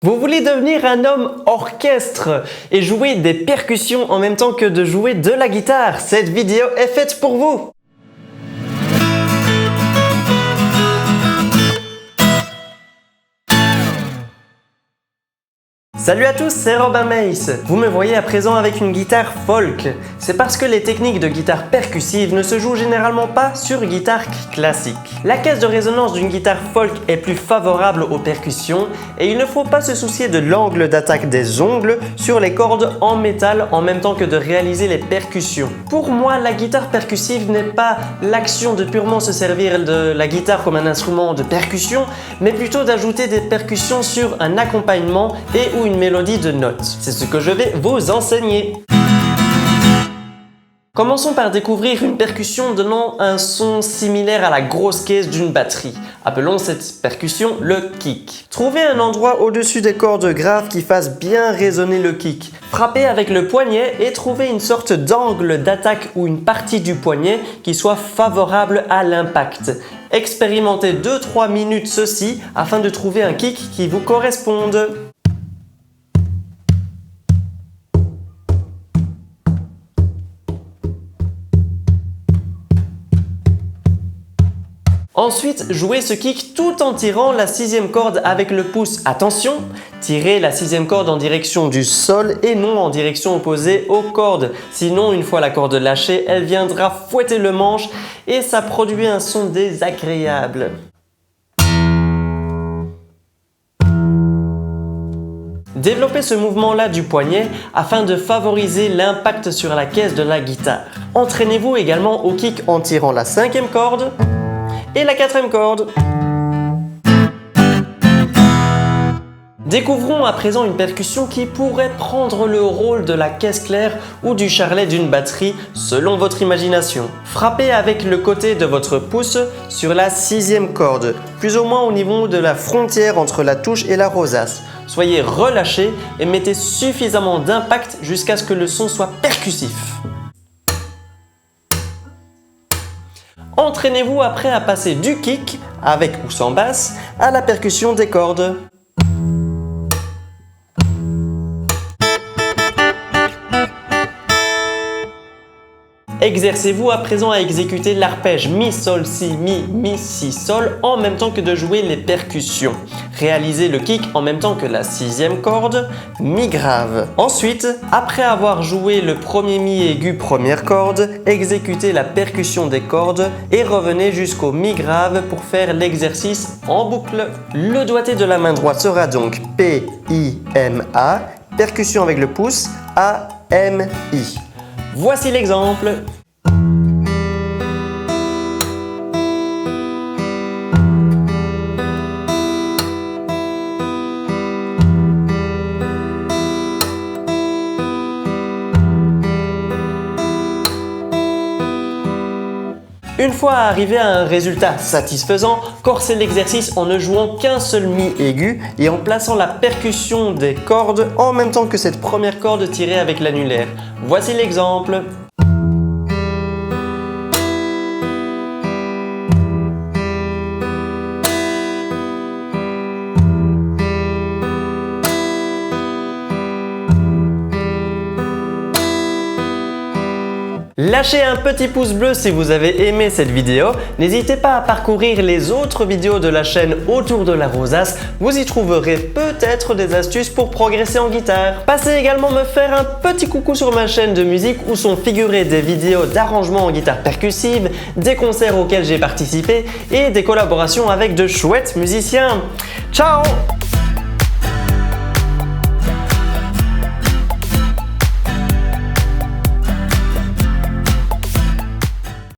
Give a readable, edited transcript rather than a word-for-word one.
Vous voulez devenir un homme orchestre et jouer des percussions en même temps que de jouer de la guitare? Cette vidéo est faite pour vous! Salut à tous, c'est Robin Mace. Vous me voyez à présent avec une guitare folk. C'est parce que les techniques de guitare percussive ne se jouent généralement pas sur guitare classique. La caisse de résonance d'une guitare folk est plus favorable aux percussions et il ne faut pas se soucier de l'angle d'attaque des ongles sur les cordes en métal en même temps que de réaliser les percussions. Pour moi, la guitare percussive n'est pas l'action de purement se servir de la guitare comme un instrument de percussion, mais plutôt d'ajouter des percussions sur un accompagnement et ou une mélodie de notes. C'est ce que je vais vous enseigner. Commençons par découvrir une percussion donnant un son similaire à la grosse caisse d'une batterie. Appelons cette percussion le kick. Trouvez un endroit au-dessus des cordes graves qui fasse bien résonner le kick. Frappez avec le poignet et trouvez une sorte d'angle d'attaque ou une partie du poignet qui soit favorable à l'impact. Expérimentez 2-3 minutes ceci afin de trouver un kick qui vous corresponde. Ensuite, jouez ce kick tout en tirant la 6e corde avec le pouce. Attention, tirez la 6e corde en direction du sol et non en direction opposée aux cordes. Sinon, une fois la corde lâchée, elle viendra fouetter le manche et ça produit un son désagréable. Développez ce mouvement-là du poignet afin de favoriser l'impact sur la caisse de la guitare. Entraînez-vous également au kick en tirant la 5e corde et la 4e corde. Découvrons à présent une percussion qui pourrait prendre le rôle de la caisse claire ou du charlet d'une batterie selon votre imagination. Frappez avec le côté de votre pouce sur la 6e corde, plus ou moins au niveau de la frontière entre la touche et la rosace. Soyez relâché et mettez suffisamment d'impact jusqu'à ce que le son soit percussif. Entraînez-vous après à passer du kick, avec ou sans basse, à la percussion des cordes. Exercez-vous à présent à exécuter l'arpège Mi, Sol, Si, Mi, Si, Sol en même temps que de jouer les percussions. Réalisez le kick en même temps que la 6e corde, Mi grave. Ensuite, après avoir joué le premier Mi aigu première corde, exécutez la percussion des cordes et revenez jusqu'au Mi grave pour faire l'exercice en boucle. Le doigté de la main droite sera donc P, I, M, A, percussion avec le pouce, A, M, I. Voici l'exemple. Une fois arrivé à un résultat satisfaisant, corsez l'exercice en ne jouant qu'un seul Mi aigu et en plaçant la percussion des cordes en même temps que cette première corde tirée avec l'annulaire. Voici l'exemple. Lâchez un petit pouce bleu si vous avez aimé cette vidéo. N'hésitez pas à parcourir les autres vidéos de la chaîne autour de la rosace. Vous y trouverez peut-être des astuces pour progresser en guitare. Passez également me faire un petit coucou sur ma chaîne de musique où sont figurées des vidéos d'arrangements en guitare percussive, des concerts auxquels j'ai participé et des collaborations avec de chouettes musiciens. Ciao!